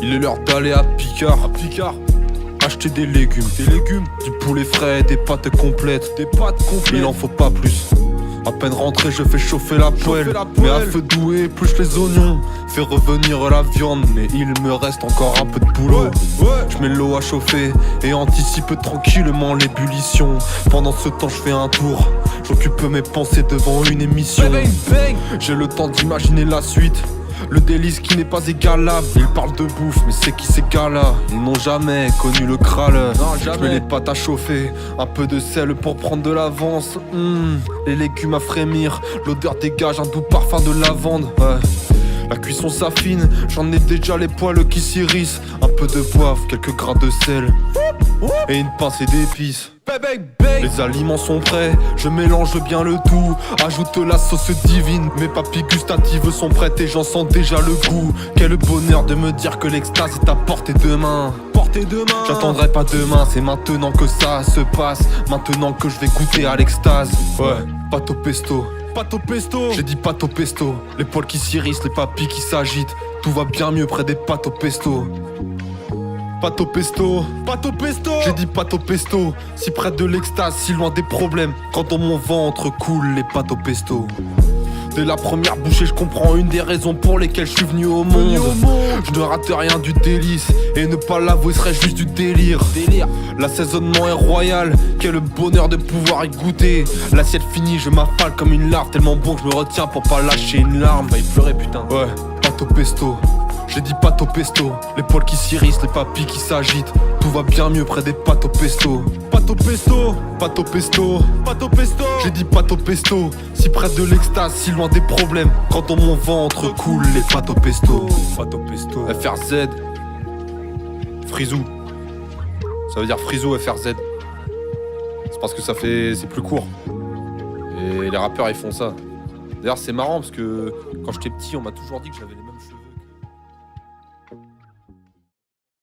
Il est l'heure d'aller à Picard. Acheter des légumes, du poulet frais, des pâtes complètes, il en faut pas plus. À peine rentré, je fais chauffer la poêle. Mais à feu doux et épluche les oignons. Fais revenir la viande, mais il me reste encore un peu de boulot. Je mets l'eau à chauffer et anticipe tranquillement l'ébullition. Pendant ce temps, je fais un tour. J'occupe mes pensées devant une émission. J'ai le temps d'imaginer la suite. Le délice qui n'est pas égalable. Ils parlent de bouffe, mais c'est qui ces gars-là? Ils n'ont jamais connu le crâle. Je mets les pâtes à chauffer, un peu de sel pour prendre de l'avance. Les légumes à frémir, l'odeur dégage un doux parfum de lavande. La cuisson s'affine, j'en ai déjà les poils qui s'irrissent. Un peu de poivre, quelques grains de sel et une pincée d'épices. Les aliments sont prêts, je mélange bien le tout. Ajoute la sauce divine, mes papilles gustatives sont prêtes et j'en sens déjà le goût. Quel bonheur de me dire que l'extase est à portée de main. J'attendrai pas demain, c'est maintenant que ça se passe. Maintenant que je vais goûter à l'extase. Pâte au pesto. J'ai dit pâte au pesto. Les poils qui s'irrissent, les papilles qui s'agitent. Tout va bien mieux près des pâtes au pesto. Pâte au pesto. J'ai dit pâte au pesto. Si près de l'extase, si loin des problèmes. Quand dans mon ventre coulent les pâtes au pesto. Dès la première bouchée, je comprends une des raisons pour lesquelles je suis venu au monde. Je ne rate rien du délice, et ne pas l'avouer serait juste du délire. L'assaisonnement est royal, quel bonheur de pouvoir y goûter. L'assiette finie, je m'affale comme une larve, tellement bon que je me retiens pour pas lâcher une larme. Va y pleurer putain. Pâte au pesto. J'ai dit pâte au pesto, les poils qui s'irrissent, les papilles qui s'agitent. Tout va bien mieux près des pâtes au pesto. J'ai dit pâte au pesto, si près de l'extase, si loin des problèmes. Quand dans mon ventre coulent les pâtes au pesto. FRZ Frisou. Ça veut dire Frisou FRZ. C'est parce que c'est plus court. Et les rappeurs ils font ça. D'ailleurs c'est marrant parce que quand j'étais petit on m'a toujours dit que j'avais les